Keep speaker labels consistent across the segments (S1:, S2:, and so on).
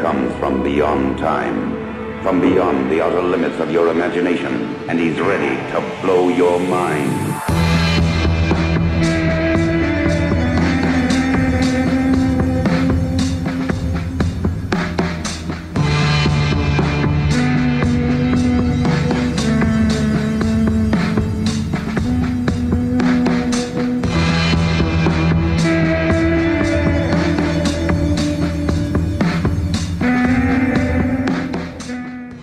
S1: comes from beyond time, from beyond the outer limits of your imagination, and he's ready to blow your mind.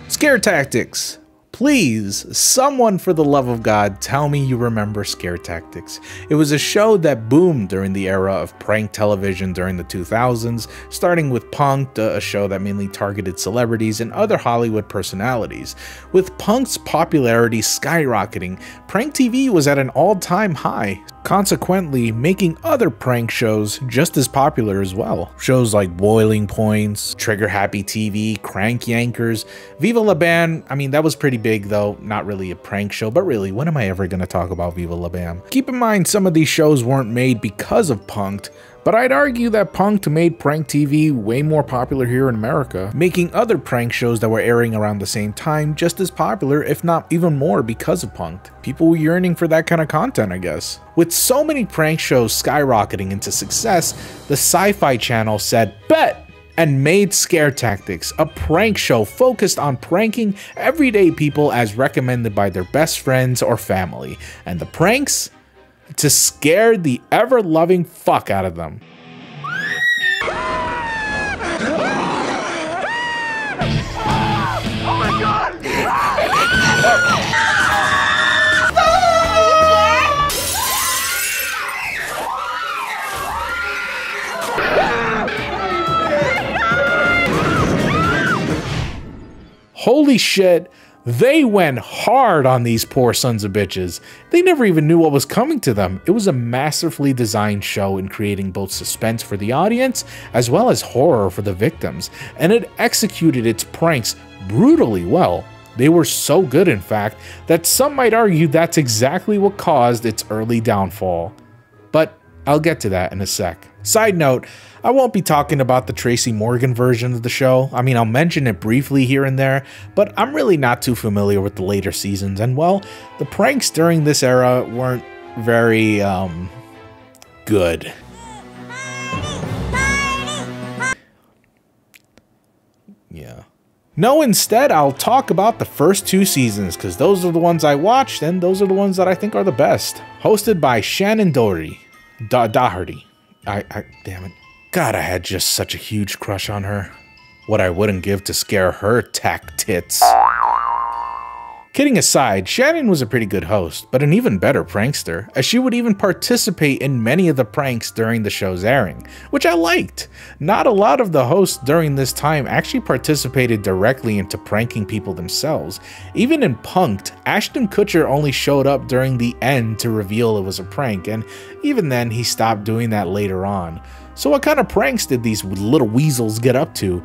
S2: Scare Tactics. Please, someone for the love of God, tell me you remember Scare Tactics. It was a show that boomed during the era of prank television during the 2000s, starting with Punk'd, a show that mainly targeted celebrities and other Hollywood personalities. With Punk'd's popularity skyrocketing, prank TV was at an all-time high, consequently making other prank shows just as popular as well. Shows like Boiling Points, Trigger Happy TV, Crank Yankers, Viva La Bam. I mean, that was pretty big though, not really a prank show, but really, when am I ever going to talk about Viva La Bam? Keep in mind, some of these shows weren't made because of Punk'd, but I'd argue that Punk'd made prank TV way more popular here in America, making other prank shows that were airing around the same time just as popular, if not even more, because of Punk'd. People were yearning for that kind of content, I guess. With so many prank shows skyrocketing into success, the Sci-Fi Channel said, "Bet!" and made Scare Tactics, a prank show focused on pranking everyday people as recommended by their best friends or family. And the pranks? To scare the ever-loving fuck out of them.
S3: Oh my God!
S2: Holy shit, they went hard on these poor sons of bitches. They never even knew what was coming to them. It was a masterfully designed show in creating both suspense for the audience as well as horror for the victims, and it executed its pranks brutally well. They were so good, in fact, that some might argue that's exactly what caused its early downfall. But I'll get to that in a sec. Side note, I won't be talking about the Tracy Morgan version of the show. I mean, I'll mention it briefly here and there, but I'm really not too familiar with the later seasons, and well, the pranks during this era weren't very, good. Yeah. No, instead, I'll talk about the first two seasons, because those are the ones I watched, and those are the ones that I think are the best. Hosted by Shannon Doherty. Doherty. Damn it. God, I had just such a huge crush on her. What I wouldn't give to scare her tack tits. Kidding aside, Shannon was a pretty good host, but an even better prankster, as she would even participate in many of the pranks during the show's airing, which I liked. Not a lot of the hosts during this time actually participated directly into pranking people themselves. Even in Punk'd, Ashton Kutcher only showed up during the end to reveal it was a prank, and even then he stopped doing that later on. So what kind of pranks did these little weasels get up to?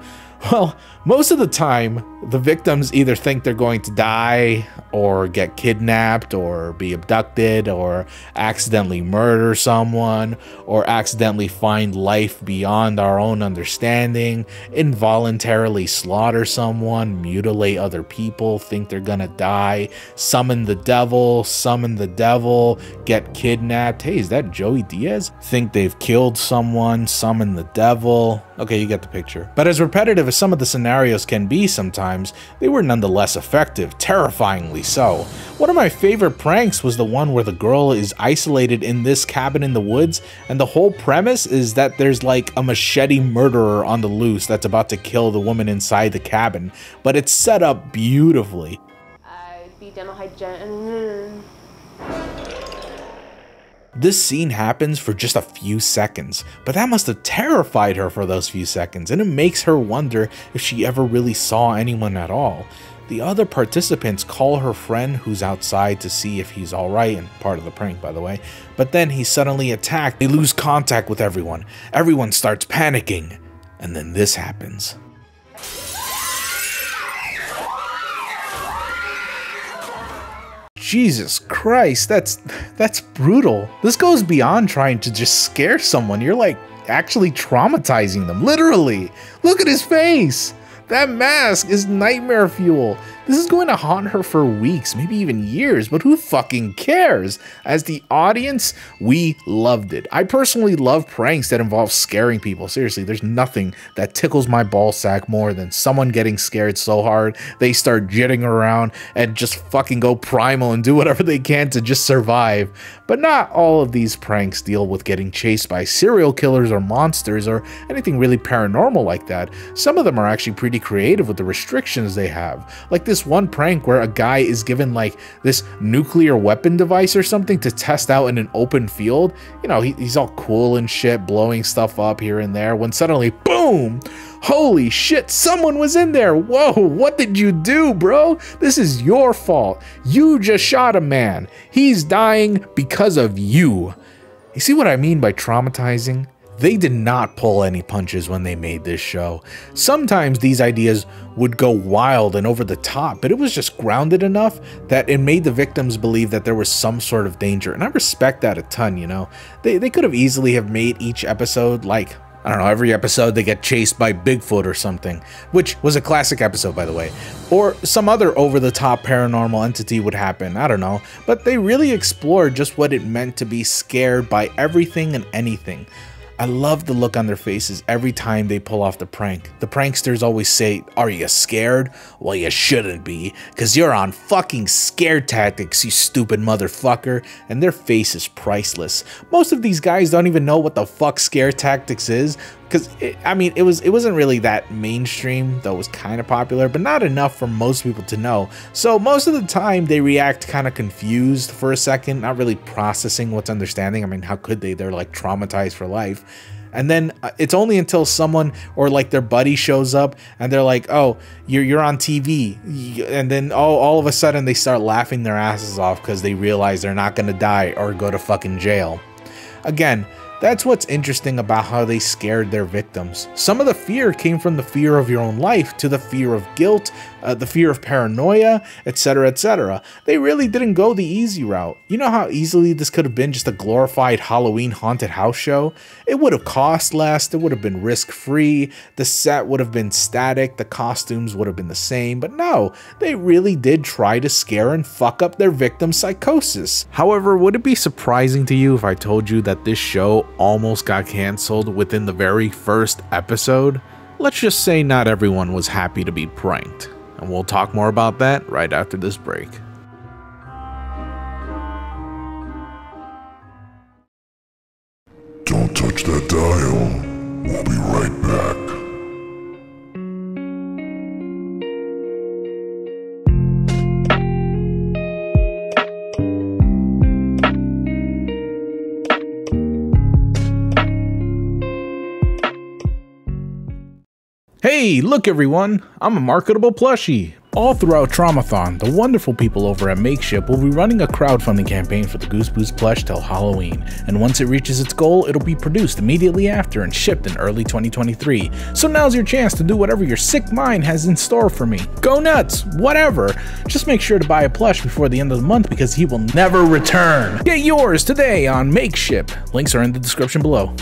S2: Well, most of the time, the victims either think they're going to die, or get kidnapped, or be abducted, or accidentally murder someone, or accidentally find life beyond our own understanding, involuntarily slaughter someone, mutilate other people, think they're gonna die, summon the devil, get kidnapped. Hey, is that Joey Diaz? Think they've killed someone, summon the devil. Okay, you get the picture. But as repetitive as some of the scenarios can be sometimes, they were nonetheless effective, terrifyingly so. One of my favorite pranks was the one where the girl is isolated in this cabin in the woods, and the whole premise is that there's like a machete murderer on the loose that's about to kill the woman inside the cabin, but it's set up beautifully.
S4: I'd be dental hygiene.
S2: This scene happens for just a few seconds, but that must have terrified her for those few seconds, and it makes her wonder if she ever really saw anyone at all. The other participants call her friend who's outside to see if he's alright, and part of the prank by the way, but then he's suddenly attacked. They lose contact with everyone. Everyone starts panicking, and then this happens. Jesus Christ, that's brutal. This goes beyond trying to just scare someone. You're like actually traumatizing them. Literally. Look at his face. That mask is nightmare fuel. This is going to haunt her for weeks, maybe even years, but who fucking cares? As the audience, we loved it. I personally love pranks that involve scaring people. Seriously, there's nothing that tickles my ballsack more than someone getting scared so hard they start jitting around and just fucking go primal and do whatever they can to just survive. But not all of these pranks deal with getting chased by serial killers or monsters or anything really paranormal like that. Some of them are actually pretty creative with the restrictions they have. Like this one prank where a guy is given like this nuclear weapon device or something to test out in an open field. You know, he's all cool and shit, blowing stuff up here and there, when suddenly, boom! Holy shit, someone was in there. Whoa, what did you do, bro? This is your fault. You just shot a man. He's dying because of you. You see what I mean by traumatizing? They did not pull any punches when they made this show. Sometimes these ideas would go wild and over the top, but it was just grounded enough that it made the victims believe that there was some sort of danger. And I respect that a ton, you know? They could have easily have made each episode like, I don't know, every episode they get chased by Bigfoot or something, which was a classic episode, by the way. Or some other over-the-top paranormal entity would happen, I don't know. But they really explored just what it meant to be scared by everything and anything. I love the look on their faces every time they pull off the prank. The pranksters always say, "Are you scared?" Well, you shouldn't be, because you're on fucking scare tactics, you stupid motherfucker. And their face is priceless. Most of these guys don't even know what the fuck scare tactics is, because I mean, it wasn't really that mainstream, though it was kind of popular, but not enough for most people to know. So most of the time they react kind of confused for a second, not really processing what's understanding. I mean, how could they? They're like traumatized for life. And then it's only until someone or like their buddy shows up and they're like, "Oh, you're on TV," and then all of a sudden they start laughing their asses off because they realize they're not gonna die or go to fucking jail. Again, that's what's interesting about how they scared their victims. Some of the fear came from the fear of your own life to the fear of guilt, the fear of paranoia, etc., etc. They really didn't go the easy route. You know how easily this could have been just a glorified Halloween haunted house show? It would have cost less, it would have been risk-free, the set would have been static, the costumes would have been the same, but no, they really did try to scare and fuck up their victim's psychosis. However, would it be surprising to you if I told you that this show almost got canceled within the very first episode? Let's just say not everyone was happy to be pranked. And we'll talk more about that right after this break.
S3: Don't touch that dial. We'll be right back.
S2: Hey, look everyone, I'm a marketable plushie. All throughout Traumathon, the wonderful people over at Makeship will be running a crowdfunding campaign for the Goose Boose plush till Halloween, and once it reaches its goal, it'll be produced immediately after and shipped in early 2023. So now's your chance to do whatever your sick mind has in store for me. Go nuts, whatever. Just make sure to buy a plush before the end of the month because he will never return. Get yours today on Makeship. Links are in the description below.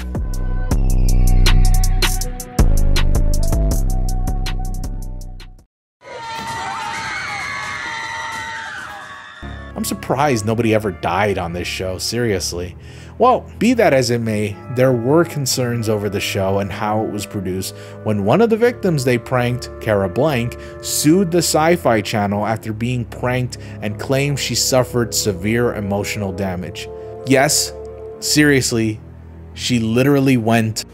S2: I'm surprised nobody ever died on this show, seriously. Well, be that as it may, there were concerns over the show and how it was produced when one of the victims they pranked, Kara Blank, sued the Sci-Fi Channel after being pranked and claimed she suffered severe emotional damage. Yes, seriously, she literally went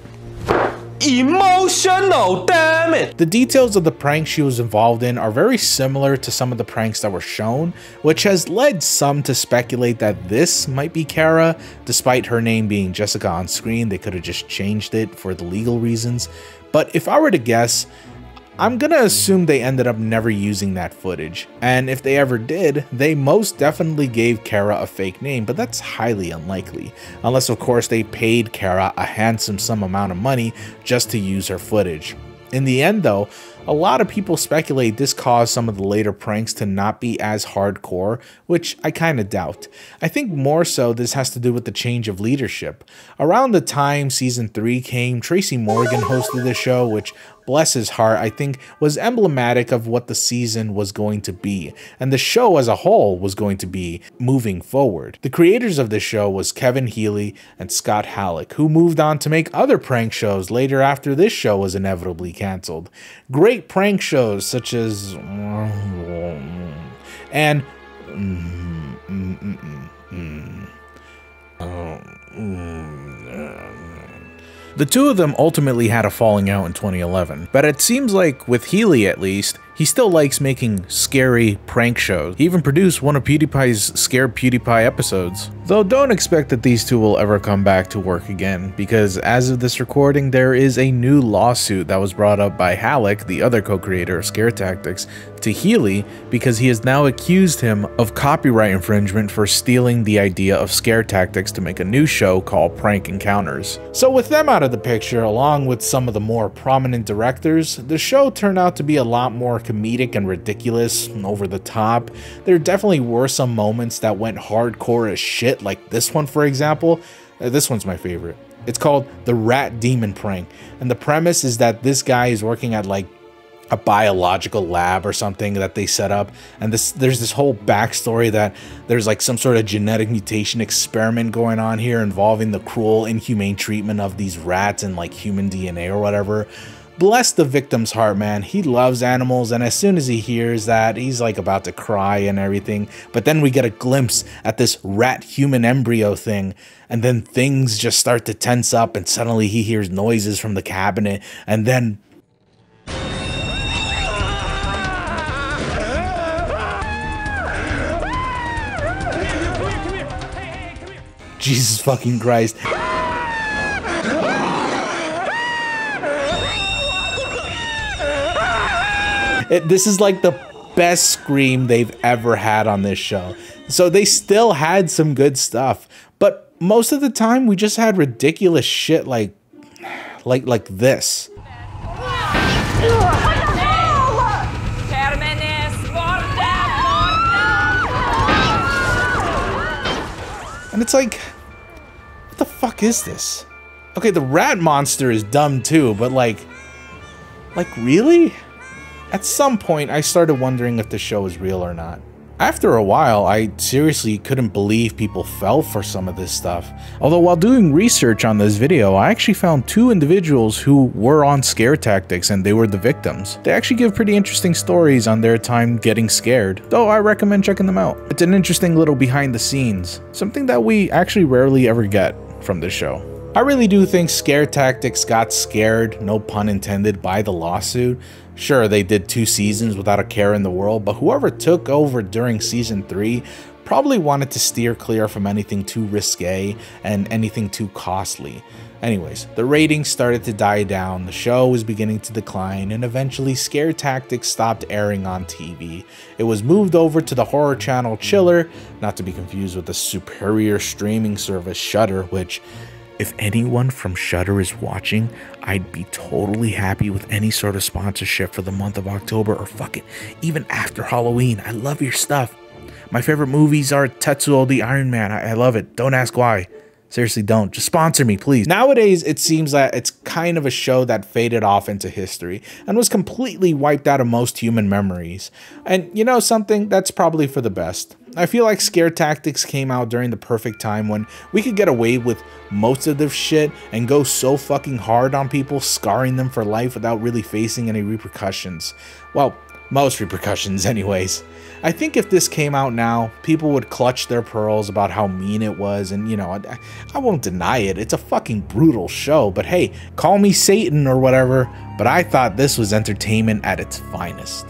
S2: emotional damage. The details of the prank she was involved in are very similar to some of the pranks that were shown, which has led some to speculate that this might be Kara. Despite her name being Jessica on screen, they could have just changed it for the legal reasons. But if I were to guess, I'm gonna assume they ended up never using that footage, and if they ever did, they most definitely gave Kara a fake name, but that's highly unlikely, unless of course they paid Kara a handsome sum amount of money just to use her footage. In the end though, A lot of people speculate this caused some of the later pranks to not be as hardcore, which I kind of doubt. I think more so this has to do with the change of leadership. Around the time season 3 came, Tracy Morgan hosted the show, which, bless his heart, I think was emblematic of what the season was going to be, and the show as a whole was going to be moving forward. The creators of the show was Kevin Healy and Scott Halleck, who moved on to make other prank shows later after this show was inevitably cancelled. Great prank shows such as and the two of them ultimately had a falling out in 2011, but it seems like, with Healy at least, he still likes making scary prank shows. He even produced one of PewDiePie's Scared PewDiePie episodes. Though don't expect that these two will ever come back to work again, because as of this recording, there is a new lawsuit that was brought up by Halleck, the other co-creator of Scare Tactics, to Healy, because he has now accused him of copyright infringement for stealing the idea of Scare Tactics to make a new show called Prank Encounters. So with them out of the picture, along with some of the more prominent directors, the show turned out to be a lot more comedic and ridiculous and over the top. There definitely were some moments that went hardcore as shit, like this one for example. This one's my favorite. It's called the Rat Demon Prank, and the premise is that this guy is working at like a biological lab or something that they set up, and there's this whole backstory that there's like some sort of genetic mutation experiment going on here involving the cruel, inhumane treatment of these rats and like human DNA or whatever. Bless the victim's heart, man. He loves animals, and as soon as he hears that, he's like about to cry and everything. But then we get a glimpse at this rat-human embryo thing, and then things just start to tense up, and suddenly he hears noises from the cabinet, and then Jesus fucking Christ. This is like the best scream they've ever had on this show. So they still had some good stuff, but most of the time we just had ridiculous shit like this. And it's like, what the fuck is this? Okay, the rat monster is dumb too, but like really? At some point, I started wondering if the show is real or not. After a while, I seriously couldn't believe people fell for some of this stuff. Although while doing research on this video, I actually found 2 individuals who were on Scare Tactics and they were the victims. They actually give pretty interesting stories on their time getting scared, though I recommend checking them out. It's an interesting little behind the scenes, something that we actually rarely ever get from this show. I really do think Scare Tactics got scared, no pun intended, by the lawsuit. Sure, they did 2 seasons without a care in the world, but whoever took over during season 3 probably wanted to steer clear from anything too risque and anything too costly. Anyways, the ratings started to die down, the show was beginning to decline, and eventually Scare Tactics stopped airing on TV. It was moved over to the horror channel Chiller, not to be confused with the superior streaming service Shudder, which, if anyone from Shudder is watching, I'd be totally happy with any sort of sponsorship for the month of October, or fuck it, even after Halloween. I love your stuff. My favorite movies are Tetsuo the Iron Man. I love it. Don't ask why. Seriously, don't. Just sponsor me, please. Nowadays, it seems that it's kind of a show that faded off into history and was completely wiped out of most human memories. And you know something? That's probably for the best. I feel like Scare Tactics came out during the perfect time when we could get away with most of this shit and go so fucking hard on people, scarring them for life without really facing any repercussions. Well, most repercussions anyways. I think if this came out now, people would clutch their pearls about how mean it was, and you know, I won't deny it, it's a fucking brutal show, but hey, call me Satan or whatever, but I thought this was entertainment at its finest.